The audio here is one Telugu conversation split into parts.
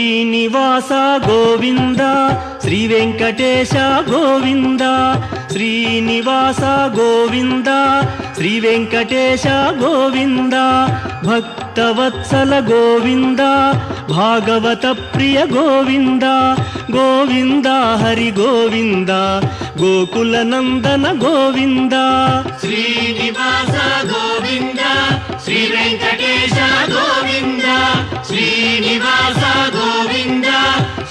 శ్రీనివాస గోవింద శ్రీ వెంకటేశ గోవింద శ్రీనివాస గోవింద శ్రీ వెంకటేశ గోవింద భక్తవత్సల గోవింద భాగవత ప్రియ గోవింద గోవింద హరి గోవింద గోకుల నందన గోవింద శ్రీనివాస గోవింద శ్రీ వెంకటేశ గోవింద శ్రీనివాస గోవింద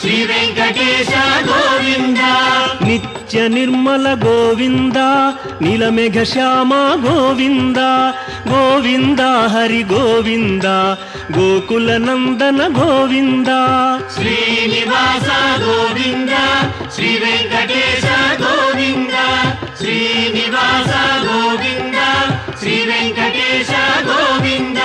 శ్రీ వెంకటేశ గోవింద నిత్య నిర్మల గోవింద నీలమేఘ శ్యామ గోవింద గోవింద హరి గోవింద గోకుల నందన గోవింద శ్రీనివాస గోవింద శ్రీ వెంకటేశ గోవింద శ్రీనివాస గోవింద శ్రీ వెంకటేశ గోవింద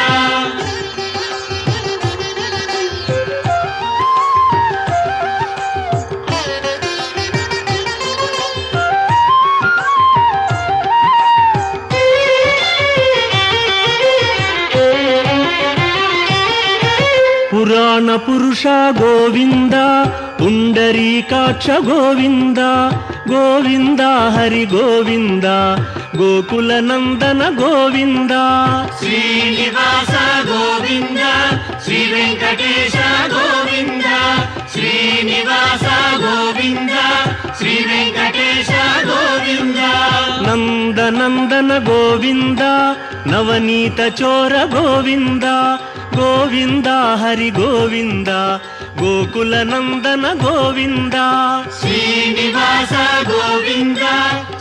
పురాణ పురుష గోవింద పుండరీకాక్ష గోవింద గోవింద హరి గోవింద గోకుల నందన గోవింద శ్రీనివాస గోవింద శ్రీ వెంకటేశ గోవింద శ్రీనివాస గోవింద శ్రీ వెంకటేశ గోవింద నందనందన గోవింద నవనీత చోర గోవింద గోవింద హరి గోవింద గోకుల నందన గోవింద శ్రీనివాస గోవింద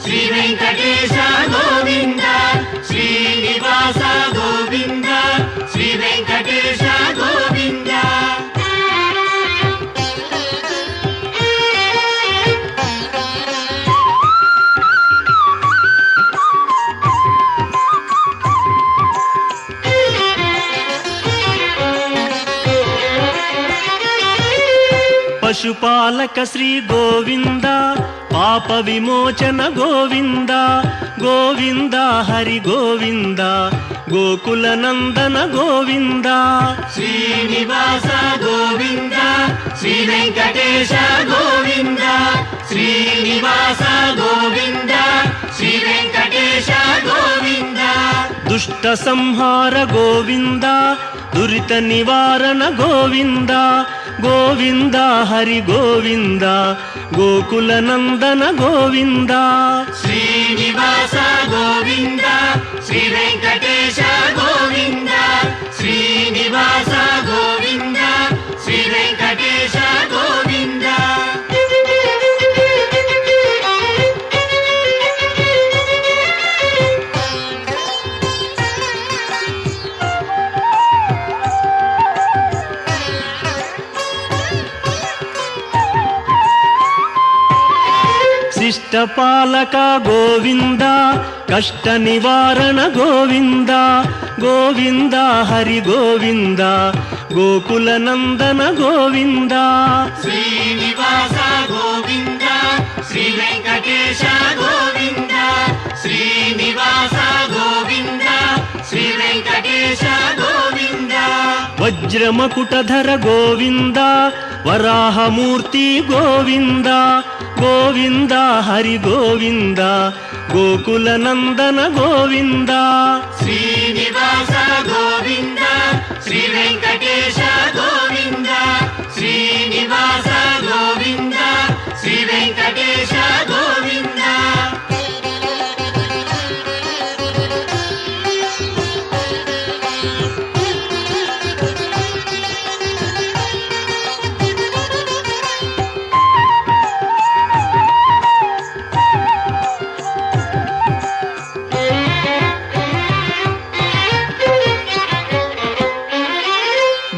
శ్రీ వెంకటేశ గోవింద శ్రీనివాస గోవింద శ్రీ వెంకటేశ గోవింద పశుపాలక శ్రీ గోవింద పాప విమోచన గోవింద గోవింద హరి గోవింద గోకుల నందన గోవింద శ్రీనివాస గోవింద శ్రీ వెంకటేశ గోవింద శ్రీనివాస గోవింద శ్రీ వెంకటేశ గోవింద దుష్ట సంహార గోవింద దురిత నివారణ గోవింద గోవింద హరి గోవింద గోకుల నందన గోవింద శ్రీనివాస గోవింద శ్రీ వెంకటేశ గోవింద శ్రీనివాస గోవింద శ్రీ వెంకటేశ గోవింద శిష్టపాలక గోవింద కష్ట నివారణ గోవింద గోవింద హరి గోవింద గోకుల నందన గోవింద శ్రీనివాస గోవింద శ్రీ వెంకటేశ గోవింద శ్రీనివాస గోవింద శ్రీ వెంకటేశ గోవింద వజ్రమకుటధర గోవింద వరాహమూర్తి గోవింద గోవింద హరి గోవింద గోకుల నందన గోవింద శ్రీనివాస గోవింద శ్రీ వెంకటేశ గోవింద శ్రీనివాస గోవింద శ్రీ వెంకటేశ గోవింద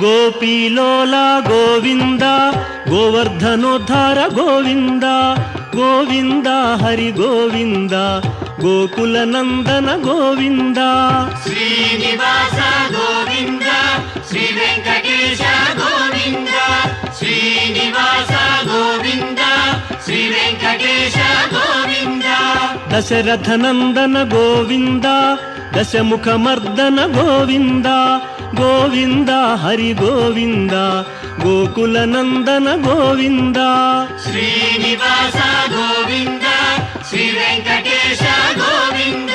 గోపీలోల గోవింద గోవర్ధనోద్ధార గోవింద గోవింద హరి గోవింద గోకుల నందన గోవింద శ్రీనివాస గోవింద శ్రీ వెంకటేశ గోవింద శ్రీనివాస గోవింద శ్రీ వెంకటేశ గోవింద దశరథ నందన గోవింద దశముఖ మర్దన గోవింద గోవింద హరి గోవింద గోకులనందన గోవింద శ్రీనివాస గోవింద శ్రీ వెంకటేశ గోవింద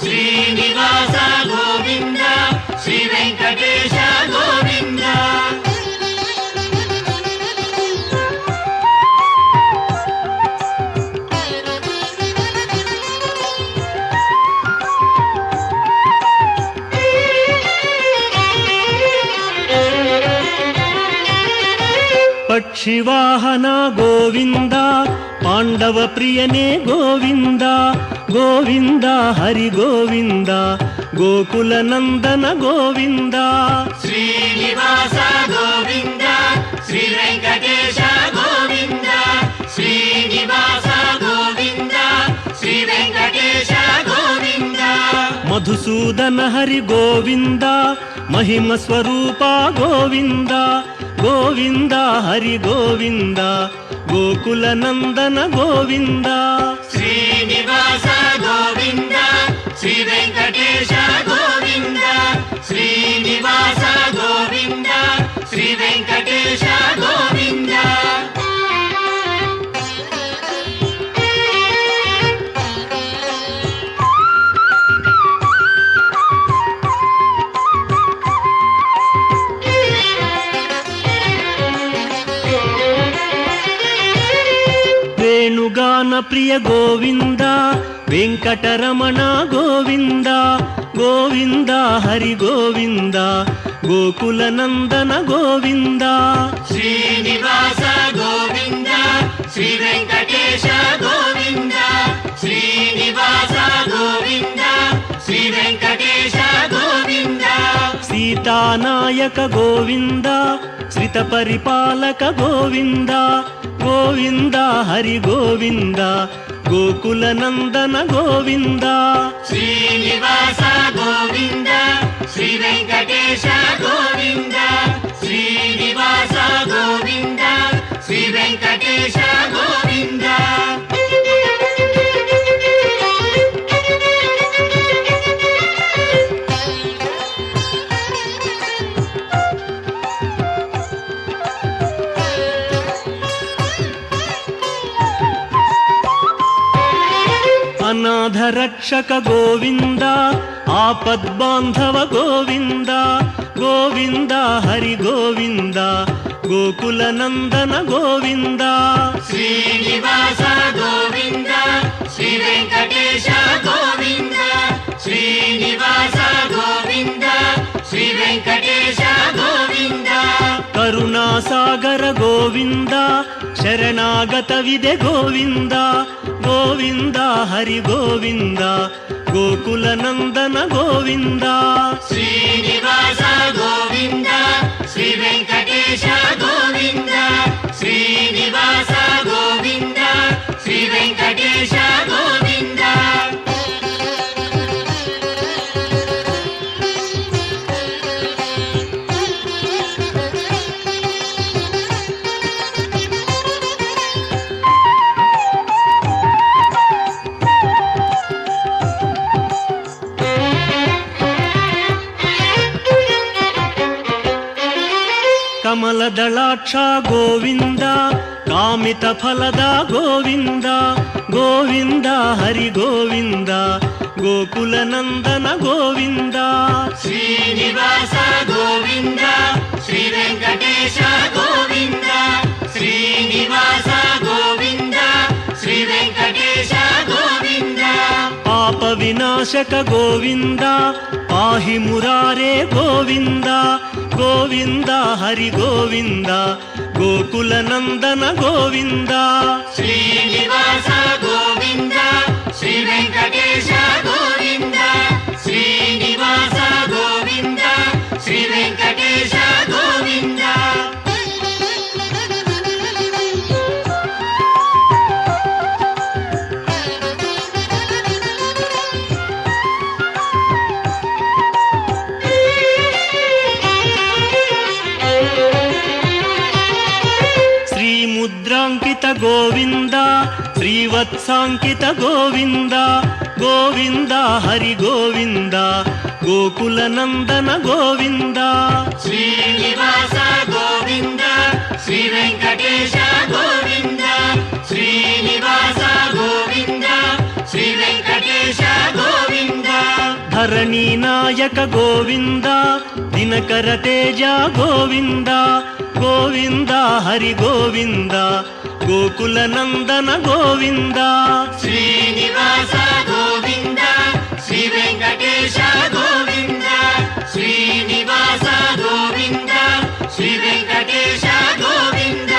శ్రీనివాస గోవింద శ్రీ వెంకటేశ గోవింద పక్షివాహన గోవింద పాండవ ప్రియనే గోవింద గోవింద హరి గోవింద గోకులనందన గోవింద శ్రీనివాస గోవింద శ్రీ వెంకటేశ గోవింద శ్రీనివాస గోవింద శ్రీ వెంకటేశ గోవింద మధుసూదన హరి గోవింద మహిమ స్వరూప గోవింద గోవింద హరి గోవింద గోకులనందన గోవింద శ్రీనివాస గోవింద శ్రీ వెంకటేశ గోవింద శ్రీనివాస గోవింద శ్రీ వెంకటేశ గోవింద వేణుగాన ప్రియ గోవింద వెంకటరమణ గోవింద గోవింద హరి గోవింద గోకులనందన గోవింద శ్రీనివాస గోవింద శ్రీ వెంకటేశ గోవింద శ్రీనివాస గోవింద శ్రీ వెంకటేశ గోవింద సీతానాయక గోవింద శ్రిత పరిపాలక గోవింద గోవింద హరి గోవింద గోకులనందన గోవింద శ్రీనివాస గోవింద శ్రీ వెంకటేశ గోవింద శ్రీనివాస గోవింద శ్రీ వెంకటేశ గోవింద అనాథ రక్షక గోవింద ఆపద్బాంధవ గోవింద గోవింద హరి గోవింద గోకులనందన గోవింద శ్రీనివాస గోవింద శ్రీ వెంకటేశ గోవింద శ్రీనివాస గోవింద శ్రీ వెంకటేశ గోవింద కరుణాసాగర గోవింద శరణాగత విదే గోవింద గోవింద హరి గోవింద గోకులనందన గోవింద శ్రీనివాస గోవింద శ్రీ వెంకటేశ గోవింద శ్రీనివాస గోవింద శ్రీ వెంకటేశ గోవింద ಕಮಲದಳಾಕ್ಷ ಗೋವಿಂದ ಕಾಮಿತ ಫಲದ ಗೋವಿಂದ ಗೋವಿಂದ ಹರಿ ಗೋವಿಂದ ಗೋಕುಲನಂದನ ಗೋವಿಂದ ಶ್ರೀನಿವಾಸ ಗೋವಿಂದ ಶ್ರೀ ವೆಂಕಟೇಶ ಗೋವಿಂದ ಶ್ರೀನಿವಾಸ ಗೋವಿಂದ ಶ್ರೀ ವೆಂಕಟೇಶ ಗೋವಿಂದ ಪಾಪ ವಿನಾಶಕ ಗೋವಿಂದ ಪಾಹಿ ಮುರಾರೇ ಗೋವಿಂದ ಗೋವಿಂದ ಹರಿ ಗೋವಿಂದ ಗೋಕುಲನಂದನ ಗೋವಿಂದ ಶ್ರೀನಿವಾಸ ಗೋವಿಂದ ಶ್ರೀ ವೆಂಕಟೇಶ ಗೋವಿಂದ ಶ್ರೀನಿವಾಸ ಗೋವಿಂದ ಶ್ರೀ ವೆಂಕಟೇಶ ಗೋವಿಂದ ಮುದ್ರಾಂಕಿತ ಗೋವಿಂದ ಶ್ರೀವತ್ಸಾಂಕಿತ ಗೋವಿಂದ ಗೋವಿಂದ ಹರಿ ಗೋವಿಂದ ಗೋಕುಲನಂದನ ಗೋವಿಂದ ಶ್ರೀನಿವಾಸ ಗೋವಿಂದ శ్రీ వెంకటేశ గోవింద శ్రీనివాస గోవింద శ్రీ వెంకటేశ గోవింద ధరణీ నాయక గోవింద దినకర తేజ గోవింద గోవింద హరి గోవింద గోకుల నందన గోవింద శ్రీనివాస గోవింద శ్రీ వెంకటేశ గోవింద శ్రీనివాస గోవింద శ్రీ వెంకటేశ గోవింద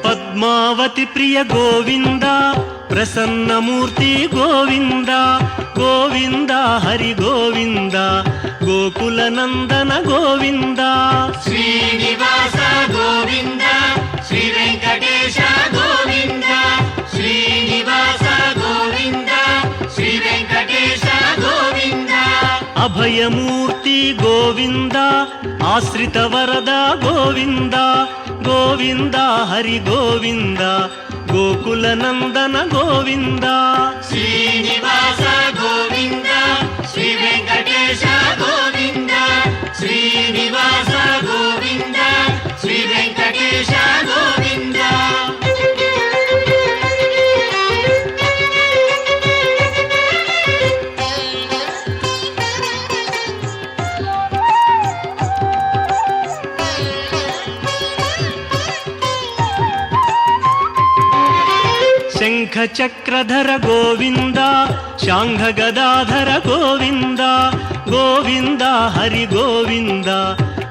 పద్మావతి ప్రియ గోవింద ప్రసన్నమూర్తి గోవింద గోవింద హరి గోవింద గోకుల నందన గోవింద శ్రీనివాస గోవింద శ్రీ వెంకటేశ గోవింద శ్రీనివాస గోవింద శ్రీ వెంకటేశ గోవింద అభయమూర్తి గోవింద ఆశ్రిత వరద గోవింద గోవింద హరి గోవింద గోకుల నందన గోవింద శ్రీనివాస గోవింద శ్రీ వెంకటేశ గోవింద శ్రీనివాస గోవింద శ్రీ వెంకటేశ గోవింద శంఖ చక్రధర గోవింద శాంఘ గదాధర గోవింద గోవింద హరి గోవింద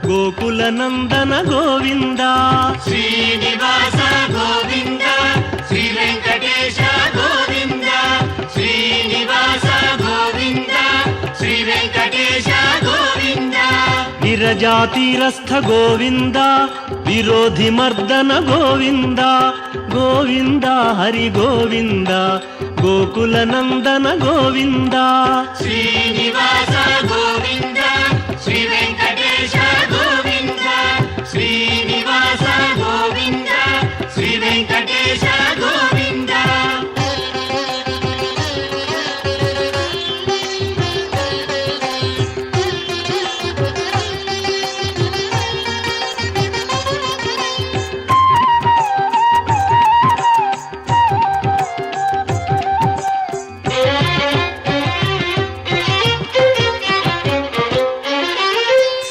గోకుల నందన గోవింద శ్రీనివాస గోవింద శ్రీ వెంకటేశ గోవింద శ్రీనివాస గోవింద శ్రీ వెంకటేశ గోవింద విరజాతీరస్థ గోవింద విరోధి మర్దన గోవింద గోవింద హరి గోవింద గోకుల నందన గోవింద శ్రీనివాస గోవింద శ్రీ వెంకటేశ గోవింద శ్రీనివాస గోవింద శ్రీ వెంకటేశ గోవింద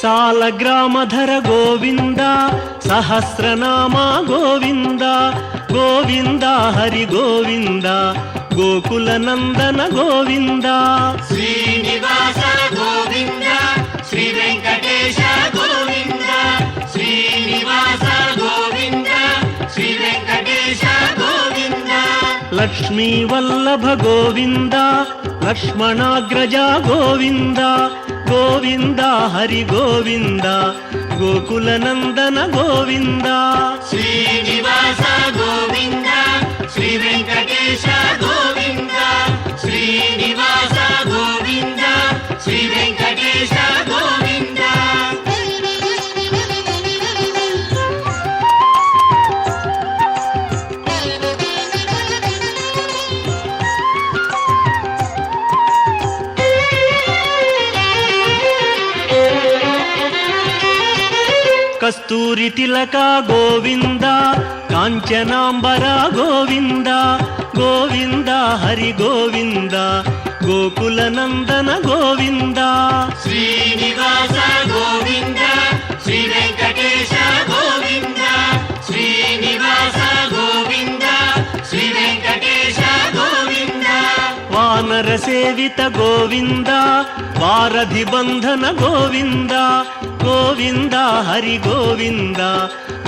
సాలగ్రామధర గోవింద సహస్రనామ గోవింద గోవింద హరి గోవింద గోకుల నందన గోవింద శ్రీనివాస గోవింద శ్రీ వెంకటేశ గోవింద శ్రీనివాస గోవింద శ్రీ వెంకటేశ గోవింద లక్ష్మీ వల్లభ గోవింద లక్ష్మణాగ్రజ గోవింద గోవింద హరి గోవింద గోకుల నందన గోవింద శ్రీనివాస గోవింద శ్రీ వెంకటేశ గోవింద శ్రీనివాస గోవింద శ్రీ వెంకటేశ గోవింద కస్తూరి తిలక గోవింద కాంచనాంబర గోవింద గోవింద హరి గోవింద గోకుల నందన గోవింద శ్రీనివాస గోవింద శ్రీ వెంకటేశ గోవింద శ్రీనివాస గోవింద శ్రీ వెంకటేశ గోవింద వానర సేవిత గోవింద వారధి బంధన గోవింద గోవింద హరి గోవింద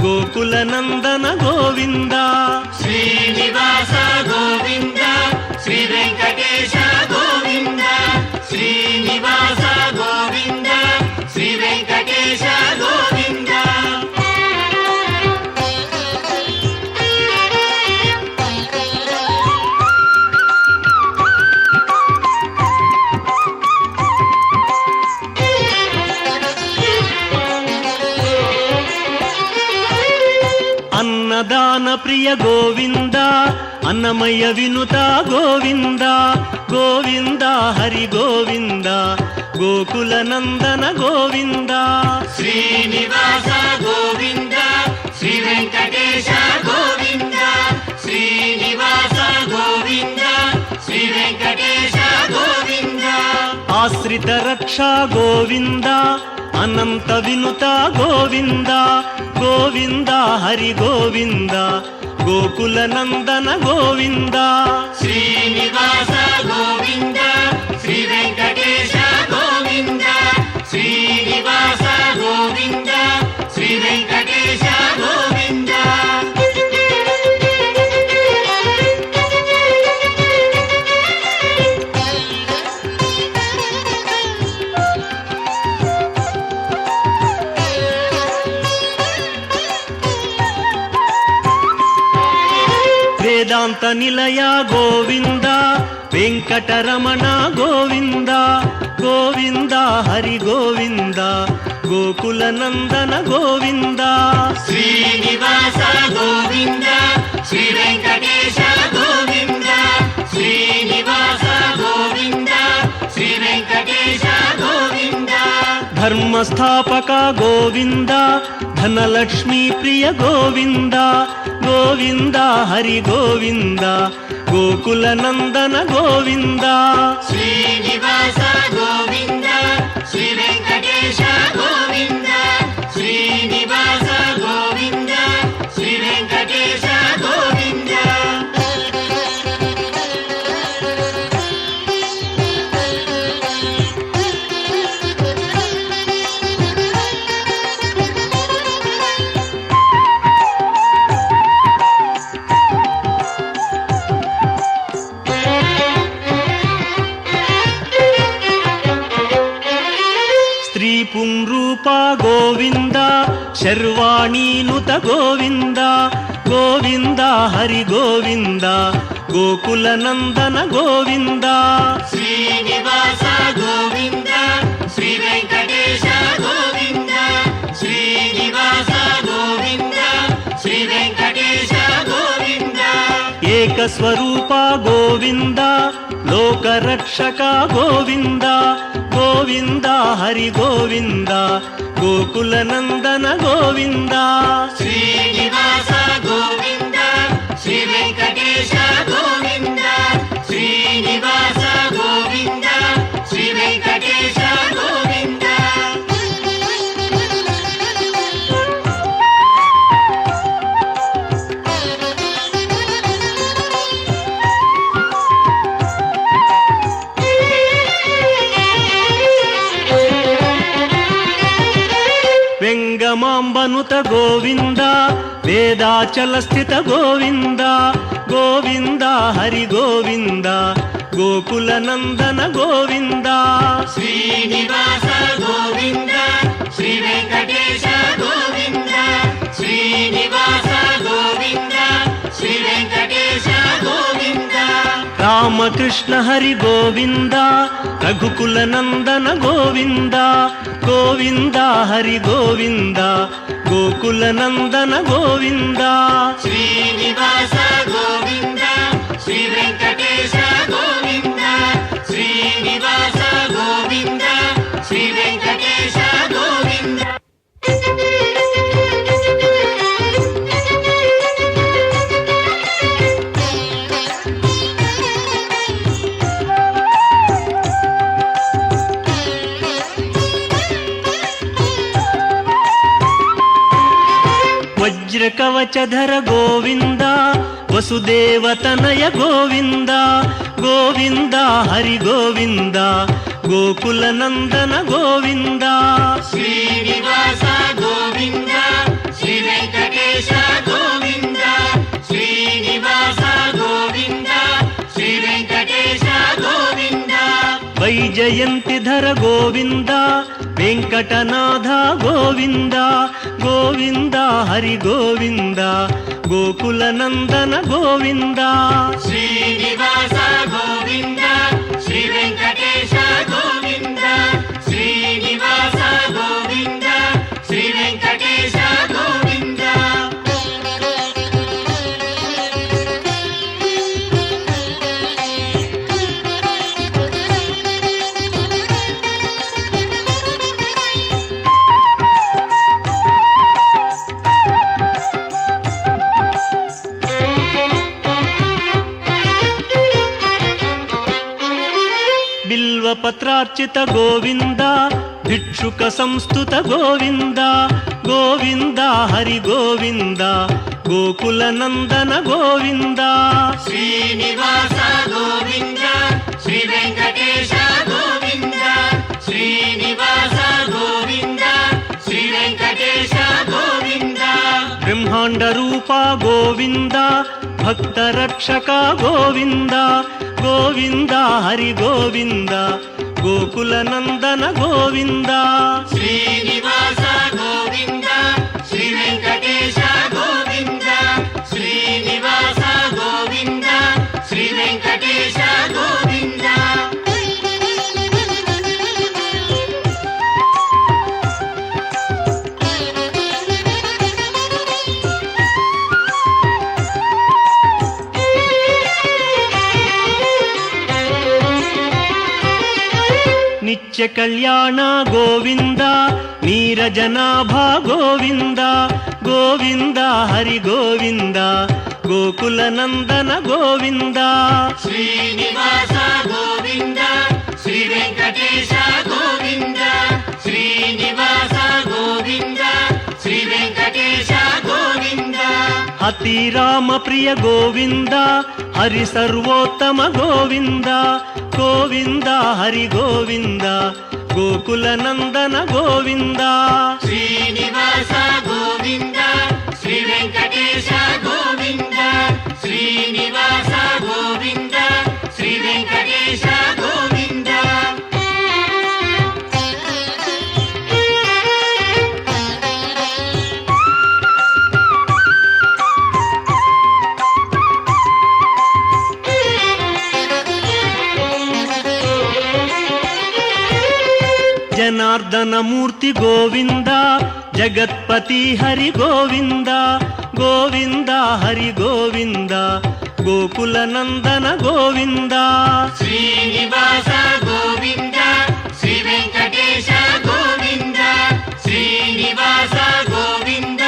గోకుల నందన గోవింద శ్రీనివాస గోవింద శ్రీ వెంకటేశ గోవింద శ్రీనివాస గోవింద శ్రీ వెంకటేశ గోవింద ప్రియ గోవింద అన్నమయ్య వినుత గోవింద గోవింద హరి గోవింద గోకుల నందన గోవింద శ్రీనివాస గోవింద శ్రీ వెంకటేశ గోవింద శ్రీనివాస గోవింద శ్రీ వెంకటేశ గోవింద ఆశ్రిత రక్షా గోవింద అనంత వినుత గోవింద గోవింద హరి గోవింద గోకుల నందన గోవింద శ్రీనివాస గోవింద శ్రీ వెంకటేశ గోవింద శ్రీనివాస గోవింద శ్రీ వెంకటేశ గోవింద వేదాంత నిలయ గోవింద వెంకటరమణ గోవింద గోవింద హరి గోవింద గోకుల నందన గోవింద శ్రీనివాస గోవింద శ్రీ వెంకటేశ గోవింద శ్రీనివాస గోవింద శ్రీ వెంకటేశ గోవింద ధర్మస్థాపక గోవింద ధనలక్ష్మీ ప్రియ గోవింద గోవింద హరి గోవింద గోకుల నందన గోవింద శ్రీనివాస గోవింద శ్రీ వెంకటేశ గోవింద శ్రీనివాస గోవింద శ్రీ వెంకటేశ గోవింద స్త్రీ పుంరూప గోవింద శర్వాణీనుత గోవింద గోవింద హరి గోవింద గోకుల నందన గోవింద శ్రీనివాస గోవింద శ్రీ వెంకటేశ గోవింద శ్రీనివాస గోవింద శ్రీ వెంకటేశ గోవింద ఏకస్వరూప గోవింద లోకరక్షక గోవింద గోవింద హరి గోవింద గోకుల నందన గోవింద శ్రీనివాస గోవింద శ్రీ వెంకటేశ గోవింద శ్రీనివాస గోవింద శ్రీ వెంకటేశ గోవింద వెంగమాంబనుత గోవింద వేదాచల స్థిత గోవింద గోవింద హరి గోవింద గోకుల నందన గోవింద శ్రీనివాస గోవింద శ్రీ వెంకటేశ గోవింద శ్రీనివాస గోవింద శ్రీ వెంకటేశ గోవింద రామకృష్ణ హరి గోవింద రఘుకుల నందన గోవింద గోవింద హరి గోవింద గోకుల నందన గోవింద శ్రీనివాస గోవింద శ్రీ వెంకటేశ గోవింద శ్రీనివాస గోవింద శ్రీ వెంకటేశ గోవింద వజ్రకవచధర గోవింద వసుదేవతనయ గోవింద గోవింద హరి గోవింద గోకుల నందన గోవింద శ్రీనివాస గోవింద శ్రీ వెంకటేశ గోవింద శ్రీనివాస గోవింద శ్రీ వెంకటేశ గోవింద వైజయంతిధర గోవింద వెంకటనాథ గోవింద గోవింద హరి గోవింద గోకుల నందన గోవింద శ్రీనివాస గోవింద శ్రీ వెంకటేశ గోవింద శ్రీనివాస గోవింద శ్రీ వెంకటేశ గోవింద బిల్వపత్రార్చిత గోవింద భిక్షుక సంస్థుత గోవింద గోవింద హరి గోవింద గోకుల నందన గోవింద శ్రీనివాస గోవింద శ్రీ వెంకటేశ గోవింద శ్రీనివాస గోవింద శ్రీ వెంకటేశ గోవింద బ్రహ్మాండ రూప గోవింద భక్త రక్షక గోవింద గోవింద హరి గోవింద గోకుల నందన గోవింద శ్రీనివాస గోవింద శ్రీ వెంకటేశ గోవింద శ్రీనివాస గోవింద శ్రీ వెంకటేశ గోవింద నిత్య కళ్యాణ గోవింద నీరజనాభ గోవింద గోవింద హరి గోవింద గోకుల నందన గోవింద శ్రీనివాస గోవింద శ్రీ వెంకటేశ గోవింద శ్రీనివాస గోవింద శ్రీ వెంకటేశ గోవింద అతి రామ ప్రియ గోవింద హరి సర్వోత్తమ గోవింద గోవింద హరి గోవింద గోకుల నందన గోవింద శ్రీనివాస గోవింద శ్రీ వెంకటేశ గోవింద శ్రీనివాస గోవింద శ్రీ వెంకటేశ గోవింద జనార్దన మూర్తి గోవింద జగత్పతి హరి గోవింద గోవింద హరి గోవింద గోకుల నందన గోవింద శ్రీనివాస గోవింద శ్రీ వెంకటేశ గోవింద శ్రీనివాస గోవింద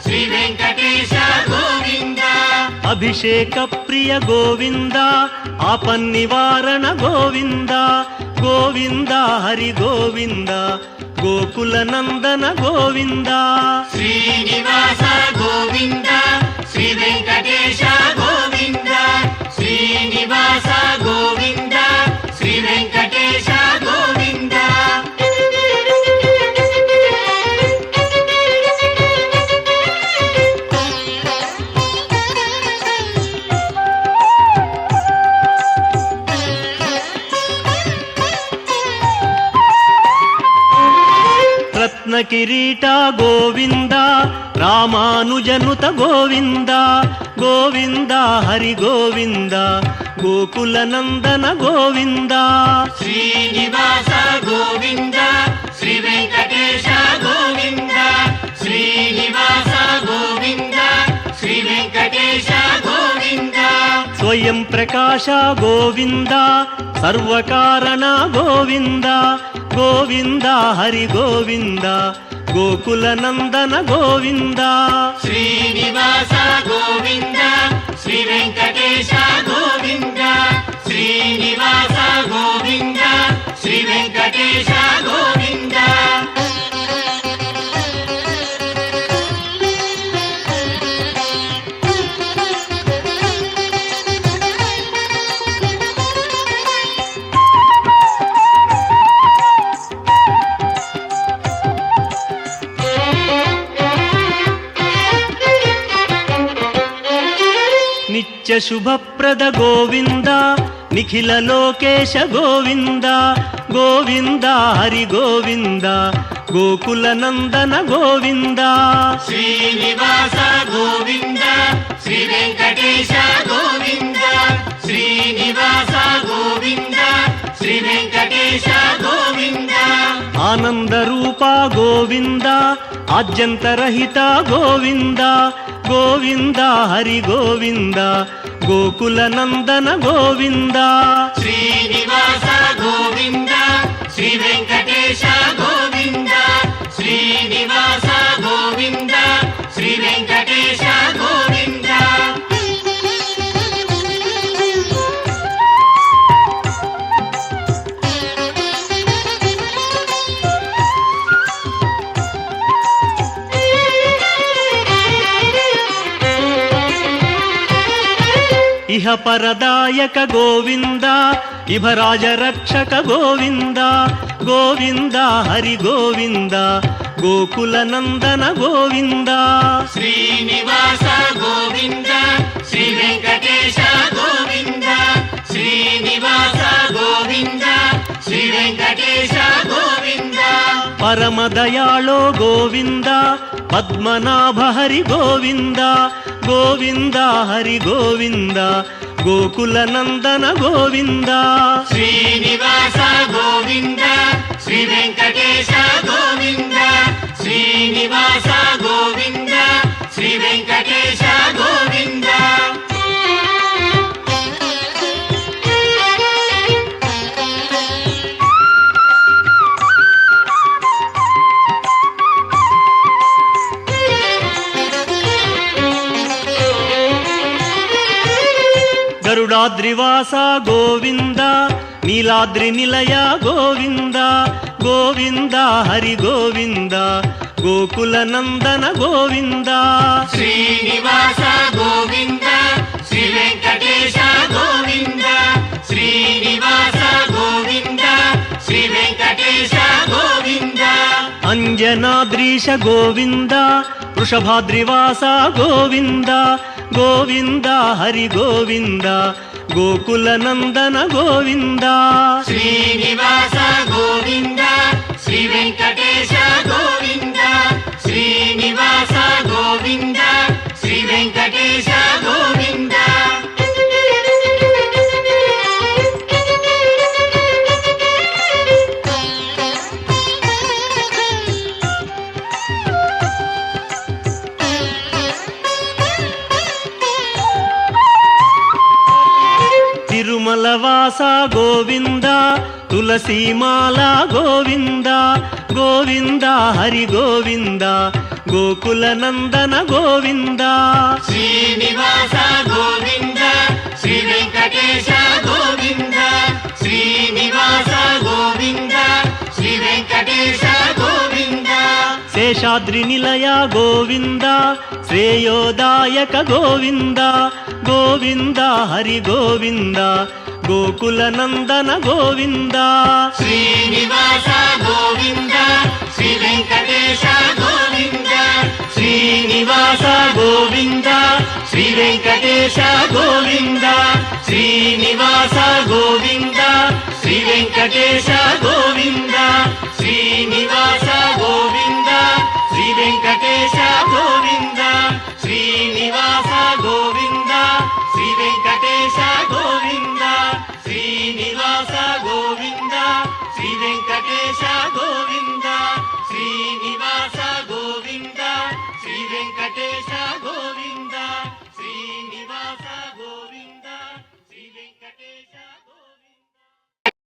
శ్రీ వెంకటేశ గోవింద అభిషేక ప్రియ గోవింద ఆపన్నివారణ గోవింద గోవింద హరి గోవింద గోకుల నందన గోవింద శ్రీనివాస గోవింద శ్రీ వెంకటేశ గోవింద శ్రీనివాస గోవింద శ్రీ వెంకటేశ గోవింద రత్న కిరీట గోవింద రామానుజనుత గోవింద గోవింద హరి గోవింద గోకుల నందన గోవింద శ్రీనివాస గోవింద శ్రీ వెంకటేశ గోవింద శ్రీనివాస గోవింద శ్రీ వెంకటేశ గోవింద స్వయం ప్రకాశ గోవింద సర్వకారణ గోవింద గోవింద హరి గోవింద గోకుల నందన గోవింద శ్రీనివాస గోవింద శ్రీ వెంకటేశ గోవింద శ్రీనివాస గోవింద శ్రీ వెంకటేశ గోవింద నిత్య శుభప్రద గోవింద నిఖిల లోకేశ గోవింద గోవింద హరి గోవింద గోకుల నందన గోవింద శ్రీనివాస గోవింద శ్రీ వెంకటేశ గోవింద శ్రీనివాస గోవింద శ్రీ వెంకటేశ గోవింద ఆనంద రూప గోవింద ఆద్యంతరహిత గోవింద గోవింద హరి గోవింద గోకుల నందన గోవింద శ్రీనివాస గోవింద శ్రీ వెంకటేశ గోవింద శ్రీనివాస గోవింద శ్రీ వెంకటేశ గోవింద ఇహ పరదాయక గోవింద ఇభరాజ రక్షక గోవింద గోవింద హరి గోవింద గోకుల నందన గోవింద శ్రీనివాస గోవింద శ్రీ వెంకటేశ గోవింద శ్రీనివాస గోవింద శ్రీ వెంకటేశ గోవింద పరమదయాళో గోవింద పద్మనాభ హరి గోవింద గోవింద హరి గోవింద గోకుల నందన గోవింద శ్రీనివాస గోవింద శ్రీ వెంకటేశ గోవింద శ్రీనివాస గోవింద శ్రీ వెంకటేశ గోవింద గరుడాద్రివాస గోవింద నీలాద్రి నిలయ గోవింద గోవింద హరి గోవింద గోకుల నందన గోవింద శ్రీనివాస గోవింద శ్రీ వెంకటేశ గోవింద శ్రీనివాస గోవింద శ్రీ వెంకటేశ గోవింద అంజనాద్రీశ గోవింద వృషభాద్రివాస గోవింద గోవింద హరి గోవింద గోకుల నందన గోవింద శ్రీనివాస గోవింద శ్రీ వెంకటేశ గోవింద శ్రీనివాస గోవింద శ్రీ వెంకటేశ గోవింద తిరుమలవాస గోవింద తులసీమాల గోవింద గోవింద హరి గోవింద గోకుల నందన గోవింద శ్రీనివాస గోవింద శ్రీ వెంకటేశ గోవింద శ్రీనివాస గోవింద శ్రీ వెంకటేశ గోవింద శేషాద్రి నిలయ గోవింద శ్రేయోదాయక గోవింద గోవింద హరి గోవింద గోకుల నందన గోవింద శ్రీనివాస గోవింద శ్రీ వెంకటేశ గోవింద శ్రీనివాస గోవింద శ్రీ వెంకటేశ గోవింద శ్రీనివాస గోవింద శ్రీ వెంకటేశ గోవింద శ్రీనివాస గోవింద శ్రీ వెంకటేశ గోవింద శ్రీనివాస గోవింద శ్రీ వెంకటేశ గోవింద శ్రీనివాస గోవింద శ్రీ వెంకటేశ గోవింద